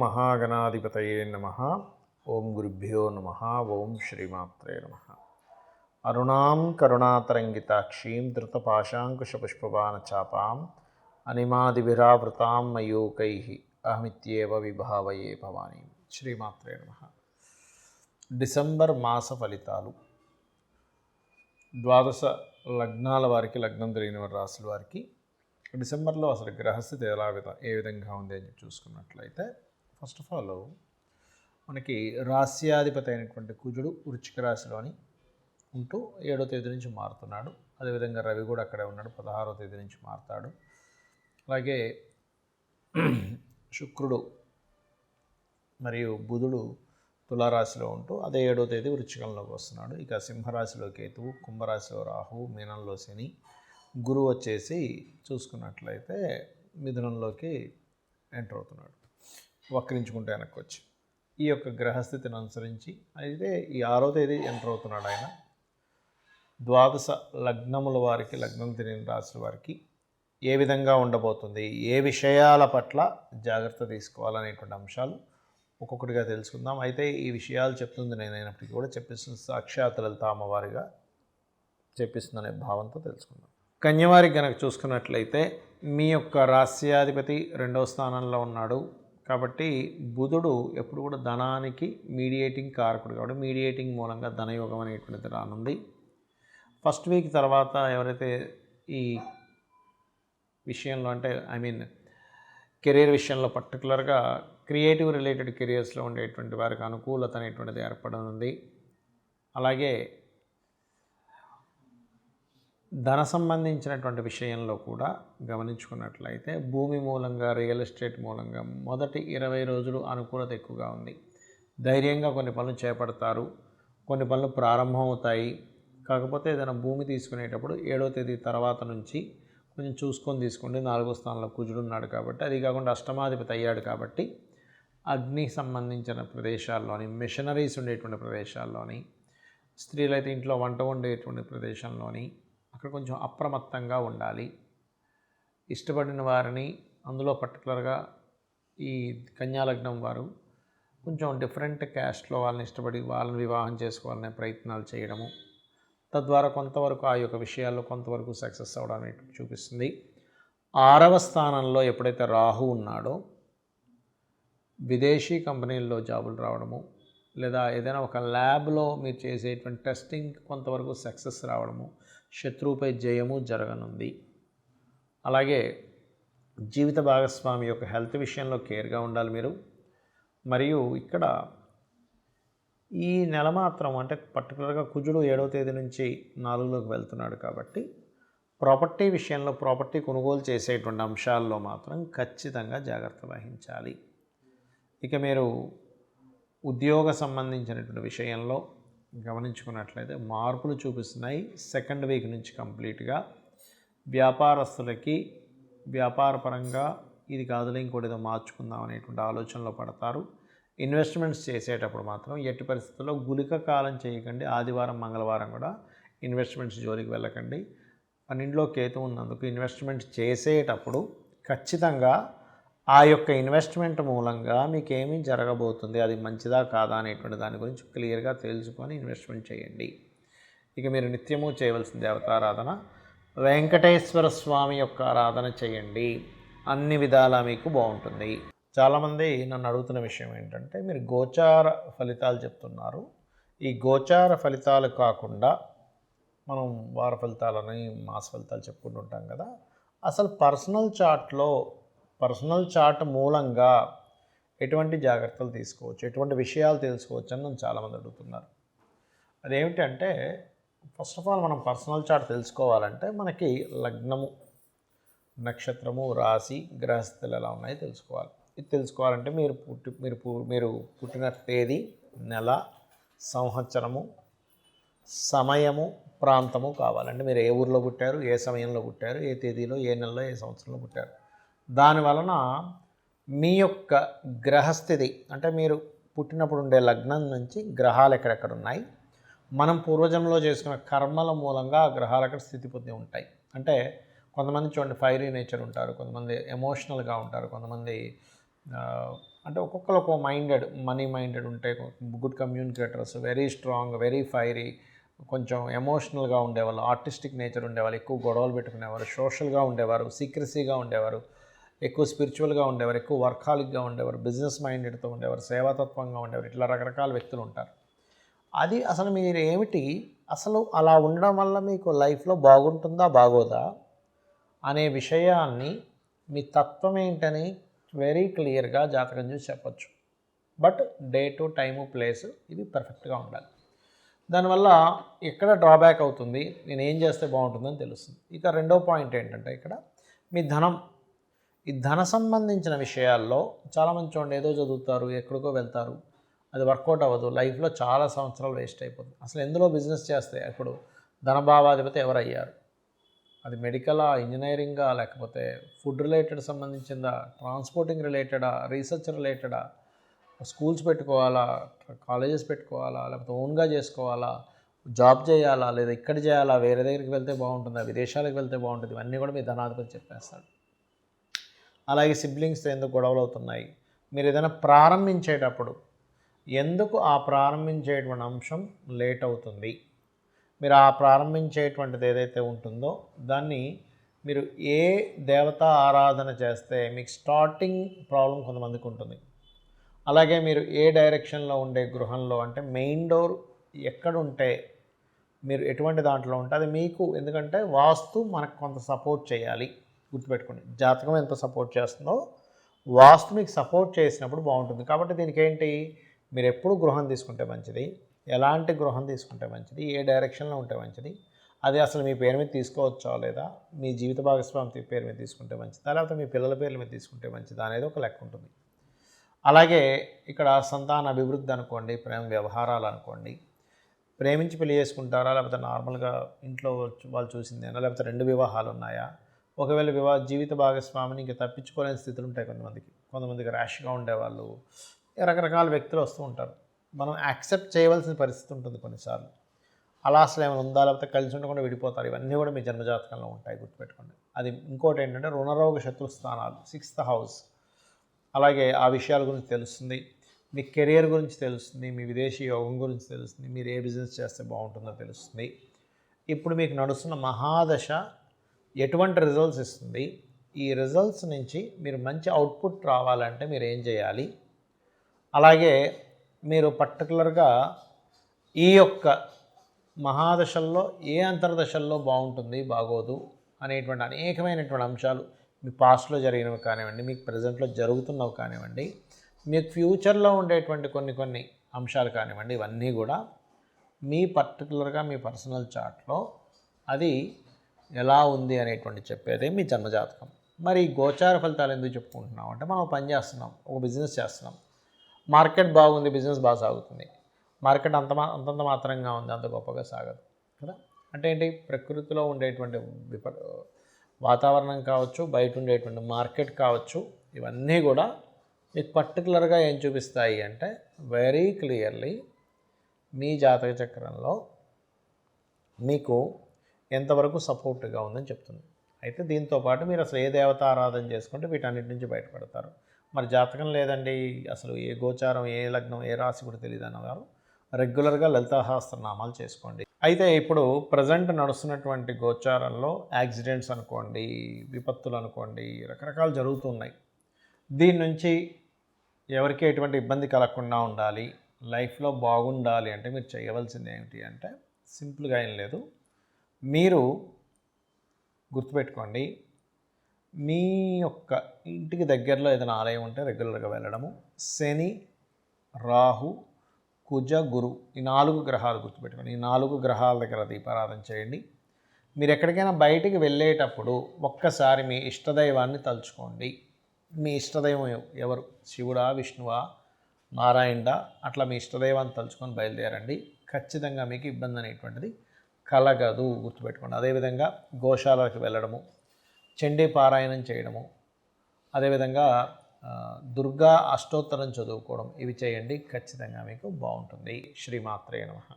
మహాగణాధిపతయే నమః. ఓం గురుభ్యో నమః. ఓం శ్రీమాత్రే నమః. అరుణాం కరుణాతరంగితాక్షీం ధృతపాశాంకుశపుష్పబాణచాపాం అనిమాదిభిరావృతాం మయూకైః అహమిత్యేవ విభావయే భవానీ. శ్రీమాత్రే నమః. డిసెంబర్ మాస ఫలితాలు. ద్వాదశ లగ్నాల వారికి, లగ్నం తెలియని రాశుల వారికి డిసెంబర్లో అసలు గ్రహస్థితి ఏ విధంగా ఉంది అని చూసుకున్నట్లయితే, ఫస్ట్ ఆఫ్ ఆల్ మనకి రాస్యాధిపతి అయినటువంటి కుజుడు వృశ్చిక రాశిలోని ఉంటూ 7వ తేదీ నుంచి మారుతున్నాడు. అదేవిధంగా రవి కూడా అక్కడే ఉన్నాడు, 16వ తేదీ నుంచి మారుతాడు. అలాగే శుక్రుడు మరియు బుధుడు తులారాశిలో ఉంటూ అదే 7వ తేదీ వృశ్చికంలోకి వస్తున్నాడు. ఇక సింహరాశిలో కేతువు, కుంభరాశిలో రాహువు, మీనంలో శని, గురువు వచ్చేసి చూసుకున్నట్లయితే మిథునంలోకి ఎంటర్ అవుతున్నాడు, వక్రించుకుంటే వెనక్కి వచ్చి. ఈ యొక్క గ్రహస్థితిని అనుసరించి అయితే ఈ 6వ తేదీ ఎంటర్ అవుతున్నాడు ఆయన. ద్వాదశ లగ్నముల వారికి, లగ్నం తెలియని రాశుల వారికి ఏ విధంగా ఉండబోతుంది, ఏ విషయాల పట్ల జాగ్రత్త తీసుకోవాలనేటువంటి అంశాలు ఒక్కొక్కటిగా తెలుసుకుందాం. అయితే ఈ విషయాలు చెప్తుంది నేనైనప్పటికీ కూడా చెప్పిస్తుంది సాక్షాత్ లలిత అమ్మవారిగా చెప్పిస్తుందనే భావంతో తెలుసుకుందాం. కన్యవారికి కనుక చూసుకున్నట్లయితే మీ యొక్క రాస్యాధిపతి 2వ స్థానంలో ఉన్నాడు కాబట్టి బుధుడు ఎప్పుడు కూడా ధనానికి మీడియేటింగ్ కారకుడు కాబట్టి మీడియేటింగ్ మూలంగా ధనయోగం అనేటువంటిది రానుంది. ఫస్ట్ వీక్ తర్వాత ఎవరైతే ఈ విషయంలో అంటే కెరీర్ విషయంలో పర్టికులర్గా క్రియేటివ్ రిలేటెడ్ కెరియర్స్లో ఉండేటువంటి వారికి అనుకూలత అనేటువంటిది ఏర్పడనుంది. అలాగే ధన సంబంధించినటువంటి విషయంలో కూడా గమనించుకున్నట్లయితే భూమి మూలంగా, రియల్ ఎస్టేట్ మూలంగా మొదటి 20 రోజులు అనుకూలత ఎక్కువగా ఉంది. ధైర్యంగా కొన్ని పనులు చేపడతారు, కొన్ని పనులు ప్రారంభమవుతాయి. కాకపోతే ఏదైనా భూమి తీసుకునేటప్పుడు 7వ తేదీ తర్వాత నుంచి కొంచెం చూసుకొని తీసుకోండి. 4వ స్థానంలో కుజుడు ఉన్నాడు కాబట్టి, అది కాకుండా అష్టమాధిపతి అయ్యాడు కాబట్టి అగ్నికి సంబంధించిన ప్రదేశాల్లోని, మిషనరీస్ ఉండేటువంటి ప్రదేశాల్లోని, స్త్రీలైతే ఇంట్లో వంట వండేటువంటి ప్రదేశంలోని అక్కడ కొంచెం అప్రమత్తంగా ఉండాలి. ఇష్టపడిన వారిని, అందులో పర్టికులర్గా ఈ కన్యాలగ్నం వారు కొంచెం డిఫరెంట్ క్యాస్ట్లో వాళ్ళని ఇష్టపడి వాళ్ళని వివాహం చేసుకోవాలనే ప్రయత్నాలు చేయడము, తద్వారా కొంతవరకు ఆ యొక్క విషయాల్లో కొంతవరకు సక్సెస్ అవ్వడానికి చూపిస్తుంది. 6వ స్థానంలో ఎప్పుడైతే రాహు ఉన్నాడో విదేశీ కంపెనీల్లో జాబులు రావడము, లేదా ఏదైనా ఒక ల్యాబ్లో మీరు చేసేటువంటి టెస్టింగ్ కొంతవరకు సక్సెస్ రావడము, శత్రువుపై జయము జరగనుంది. అలాగే జీవిత భాగస్వామి యొక్క హెల్త్ విషయంలో కేర్గా ఉండాలి మీరు. మరియు ఇక్కడ ఈ నెల మాత్రం అంటే పర్టికులర్గా కుజుడు 7వ తేదీ నుంచి 4లోకి వెళ్తున్నాడు కాబట్టి ప్రాపర్టీ విషయంలో, ప్రాపర్టీ కొనుగోలు చేసేటువంటి అంశాల్లో మాత్రం ఖచ్చితంగా జాగ్రత్త వహించాలి. ఇక మీరు ఉద్యోగ సంబంధించినటువంటి విషయంలో గమనించుకున్నట్లయితే మార్పులు చూపిస్తున్నాయి. 2nd వీక్ నుంచి కంప్లీట్గా వ్యాపారస్తులకి వ్యాపారపరంగా ఇది కాదులే ఇంకోటి ఏదో మార్చుకుందాం అనేటువంటి ఆలోచనలో పడతారు. ఇన్వెస్ట్మెంట్స్ చేసేటప్పుడు మాత్రం ఎట్టి పరిస్థితుల్లో గుళిక కాలం చేయకండి. ఆదివారం, మంగళవారం కూడా ఇన్వెస్ట్మెంట్స్ జోలికి వెళ్ళకండి. 12లో కేతు ఉన్నందుకు ఇన్వెస్ట్మెంట్ చేసేటప్పుడు ఖచ్చితంగా ఆ యొక్క ఇన్వెస్ట్మెంట్ మూలంగా మీకేమీ జరగబోతుంది, అది మంచిదా కాదా అనేటువంటి దాని గురించి క్లియర్గా తెలుసుకొని ఇన్వెస్ట్మెంట్ చేయండి. ఇక మీరు నిత్యము చేయవలసిన దేవతారాధన వెంకటేశ్వర స్వామి యొక్క ఆరాధన చేయండి. అన్ని విధాలా మీకు బాగుంటుంది. చాలామంది నన్ను అడుగుతున్న విషయం ఏంటంటే, మీరు గోచార ఫలితాలు చెప్తున్నారు, ఈ గోచార ఫలితాలు కాకుండా మనం వార ఫలితాలని, మాస ఫలితాలు చెప్పుకుంటూ ఉంటాం కదా, అసలు పర్సనల్ చార్ట్ మూలంగా ఎటువంటి జాగ్రత్తలు తీసుకోవచ్చు, ఎటువంటి విషయాలు తెలుసుకోవచ్చు అని నన్ను చాలామంది అడుగుతున్నారు. అదేమిటంటే, ఫస్ట్ ఆఫ్ ఆల్ మనం పర్సనల్ చార్ట్ తెలుసుకోవాలంటే మనకి లగ్నము, నక్షత్రము, రాశి, గ్రహస్థితులు ఎలా ఉన్నాయో తెలుసుకోవాలి. ఇది తెలుసుకోవాలంటే మీరు పుట్టిన తేదీ, నెల, సంవత్సరము, సమయము, ప్రాంతము కావాలంటే మీరు ఏ ఊరిలో పుట్టారు, ఏ సమయంలో పుట్టారు, ఏ తేదీలో, ఏ నెలలో, ఏ సంవత్సరంలో పుట్టారు. దానివలన మీ యొక్క గ్రహస్థితి అంటే మీరు పుట్టినప్పుడు ఉండే లగ్నం నుంచి గ్రహాలు ఎక్కడెక్కడ ఉన్నాయి, మనం పూర్వజన్మలో చేసుకున్న కర్మల మూలంగా ఆ గ్రహాలు అక్కడ స్థితి పొంది ఉంటాయి. అంటే కొంతమంది చూడండి ఫైరీ నేచర్ ఉంటారు, కొంతమంది ఎమోషనల్గా ఉంటారు, కొంతమంది అంటే ఒక్కొక్కరు ఒక్కో మనీ మైండెడ్ ఉంటే, good communicators, very strong, very fiery, కొంచెం ఎమోషనల్గా ఉండేవాళ్ళు, ఆర్టిస్టిక్ నేచర్ ఉండేవాళ్ళు, ఎక్కువ గొడవలు పెట్టుకునేవారు, సోషల్గా ఉండేవారు, సీక్రసీగా ఉండేవారు, ఎక్కువ స్పిరిచువల్గా ఉండేవారు, ఎక్కువ వర్కాలిక్గా ఉండేవారు, బిజినెస్ మైండెడ్తో ఉండేవారు, సేవాతత్వంగా ఉండేవారు, ఇట్లా రకరకాల వ్యక్తులు ఉంటారు. అది అసలు మీరు ఏమిటి, అసలు అలా ఉండడం వల్ల మీకు లైఫ్లో బాగుంటుందా బాగోదా అనే విషయాన్ని మీ తత్వం ఏంటని వెరీ క్లియర్గా జాతకం చూసి చెప్పచ్చు. బట్ డేటు, టైము, ప్లేసు ఇవి పర్ఫెక్ట్గా ఉండాలి. దానివల్ల ఎక్కడ డ్రాబ్యాక్ అవుతుంది, నేను ఏం చేస్తే బాగుంటుందని తెలుస్తుంది. ఇక రెండో పాయింట్ ఏంటంటే, ఇక్కడ మీ ధనం, ఈ ధన సంబంధించిన విషయాల్లో చాలామంది చూడండి, ఏదో చదువుతారు, ఎక్కడికో వెళ్తారు, అది వర్కౌట్ అవ్వదు, లైఫ్లో చాలా సంవత్సరాలు వేస్ట్ అయిపోతుంది. అసలు ఎందులో బిజినెస్ చేస్తే ఇప్పుడు ధనభావాధిపతి ఎవరయ్యారు, అది మెడికలా, ఇంజనీరింగా, లేకపోతే ఫుడ్ రిలేటెడ్ సంబంధించిందా, ట్రాన్స్పోర్టింగ్ రిలేటెడా, రీసెర్చ్ రిలేటెడా, స్కూల్స్ పెట్టుకోవాలా, కాలేజెస్ పెట్టుకోవాలా, లేకపోతే ఓన్గా చేసుకోవాలా, జాబ్ చేయాలా, లేదా ఇక్కడ చేయాలా, వేరే దగ్గరికి వెళ్తే బాగుంటుందా, విదేశాలకు వెళ్తే బాగుంటుంది, ఇవన్నీ కూడా మీ ధనాధిపతి చెప్పేస్తాడు. అలాగే సిబ్లింగ్స్తో ఎందుకు గొడవలు అవుతున్నాయి, మీరు ఏదైనా ప్రారంభించేటప్పుడు ఎందుకు ఆ ప్రారంభించేటువంటి అంశం లేట్ అవుతుంది, మీరు ఆ ప్రారంభించేటువంటిది ఏదైతే ఉంటుందో దాన్ని మీరు ఏ దేవతా ఆరాధన చేస్తే మీకు స్టార్టింగ్ ప్రాబ్లం కొంతమందికి ఉంటుంది. అలాగే మీరు ఏ డైరెక్షన్లో ఉండే గృహంలో, అంటే మెయిన్ డోర్ ఎక్కడుంటే, మీరు ఎటువంటి దాంట్లో ఉంటే అది మీకు, ఎందుకంటే వాస్తు మనకు కొంత సపోర్ట్ చేయాలి, గుర్తుపెట్టుకోండి. జాతకం ఎంత సపోర్ట్ చేస్తుందో వాస్తు మీకు సపోర్ట్ చేసినప్పుడు బాగుంటుంది. కాబట్టి దీనికి ఏంటి, మీరు ఎప్పుడు గృహం తీసుకుంటే మంచిది, ఎలాంటి గృహం తీసుకుంటే మంచిది, ఏ డైరెక్షన్లో ఉంటే మంచిది, అది అసలు మీ పేరు మీద తీసుకోవచ్చా లేదా, మీ జీవిత భాగస్వామి పేరు మీద తీసుకుంటే మంచిదా, లేకపోతే మీ పిల్లల పేర్ల మీద తీసుకుంటే మంచిదా అనేది ఒక లెక్క ఉంటుంది. అలాగే ఇక్కడ సంతాన అభివృద్ధి అనుకోండి, ప్రేమ వ్యవహారాలు అనుకోండి, ప్రేమించి పెళ్లి చేసుకుంటారా, లేకపోతే నార్మల్గా ఇంట్లో వాళ్ళు చూసిందేనా, లేకపోతే 2 వివాహాలు ఉన్నాయా, ఒకవేళ జీవిత భాగస్వామిని ఇంకా తప్పించుకోలేని స్థితులు ఉంటాయి కొంతమందికి ర్యాష్గా ఉండేవాళ్ళు, రకరకాల వ్యక్తులు వస్తూ ఉంటారు. మనం యాక్సెప్ట్ చేయవలసిన పరిస్థితి ఉంటుంది కొన్నిసార్లు. అలా అసలు ఏమైనా ఉందా, లేకపోతే కలిసి ఉండకుండా విడిపోతారు, ఇవన్నీ కూడా మీ జన్మజాతకంలో ఉంటాయి, గుర్తుపెట్టుకోండి. అది ఇంకోటి ఏంటంటే రుణరోగ శత్రు స్థానాలు, 6th హౌస్, అలాగే ఆ విషయాల గురించి తెలుస్తుంది, మీ కెరియర్ గురించి తెలుస్తుంది, మీ విదేశీ యోగం గురించి తెలుస్తుంది, మీరు ఏ బిజినెస్ చేస్తే బాగుంటుందో తెలుస్తుంది. ఇప్పుడు మీకు నడుస్తున్న మహాదశ ఎటువంటి రిజల్ట్స్ ఇస్తుంది, ఈ రిజల్ట్స్ నుంచి మీరు మంచి అవుట్పుట్ రావాలంటే మీరు ఏం చేయాలి, అలాగే మీరు పర్టికులర్గా ఈ యొక్క మహాదశల్లో ఏ అంతర్దశల్లో బాగుంటుంది బాగోదు అనేటువంటి అనేకమైనటువంటి అంశాలు, మీ పాస్ట్లో జరిగినవి కానివ్వండి, మీకు ప్రజెంట్లో జరుగుతున్నవి కానివ్వండి, మీకు ఫ్యూచర్లో ఉండేటువంటి కొన్ని అంశాలు కానివ్వండి, ఇవన్నీ కూడా మీ పర్టికులర్గా మీ పర్సనల్ చార్ట్లో అది ఎలా ఉంది అనేటువంటి చెప్పేదే మీ జన్మజాతకం. మరి గోచార ఫలితాలు ఎందుకు చెప్పుకుంటున్నాం అంటే, మనం పని చేస్తున్నాం, ఒక బిజినెస్ చేస్తున్నాం, మార్కెట్ బాగుంది, బిజినెస్ బాగా సాగుతుంది, మార్కెట్ అంతంత మాత్రంగా ఉంది, అంత గొప్పగా సాగదు కదా. అంటే ఏంటి, ప్రకృతిలో ఉండేటువంటి వాతావరణం కావచ్చు, బయట ఉండేటువంటి మార్కెట్ కావచ్చు, ఇవన్నీ కూడా మీకు పర్టికులర్గా ఏం చూపిస్తాయి అంటే, వెరీ క్లియర్లీ మీ జాతక చక్రంలో మీకు ఎంతవరకు సపోర్ట్గా ఉందని చెప్తుంది. అయితే దీంతోపాటు మీరు అసలు ఏ దేవత ఆరాధన చేసుకుంటే వీటన్నిటి నుంచి బయటపడతారు. మరి జాతకం లేదండి, అసలు ఏ గోచారం, ఏ లగ్నం, ఏ రాశి కూడా తెలియదు అన్నవారు రెగ్యులర్గా లలితా సహస్రనామాలు చేసుకోండి. అయితే ఇప్పుడు ప్రజెంట్ నడుస్తున్నటువంటి గోచారంలో యాక్సిడెంట్స్ అనుకోండి, విపత్తులు అనుకోండి, రకరకాలు జరుగుతున్నాయి. దీని నుంచి ఎవరికి ఎటువంటి ఇబ్బంది కలగకుండా ఉండాలి, లైఫ్లో బాగుండాలి అంటే మీరు చేయవలసింది ఏమిటి అంటే, సింపుల్గా ఏం లేదు, మీరు గుర్తుపెట్టుకోండి, మీ యొక్క ఇంటికి దగ్గరలో ఏదైనా ఆలయం ఉంటే రెగ్యులర్గా వెళ్ళడము, శని, రాహు, కుజ, గురు, ఈ 4 గ్రహాలు గుర్తుపెట్టుకోండి, ఈ 4 గ్రహాల దగ్గర దీపారాధన చేయండి. మీరు ఎక్కడికైనా బయటికి వెళ్ళేటప్పుడు ఒక్కసారి మీ ఇష్టదైవాన్ని తలుచుకోండి. మీ ఇష్టదైవం ఎవరు, శివుడా, విష్ణువా, నారాయణుడా, అట్లా మీ ఇష్టదైవాన్ని తలుచుకొని బయలుదేరండి. ఖచ్చితంగా మీకు ఇబ్బంది అనేటువంటిది కలగదు, గుర్తుపెట్టుకోండి. అదేవిధంగా గోశాలకు వెళ్ళడము, చండీ పారాయణం చేయడము, అదేవిధంగా దుర్గా అష్టోత్తరం చదువుకోవడం, ఇవి చేయండి, ఖచ్చితంగా మీకు బాగుంటుంది. శ్రీమాత్రే నమః.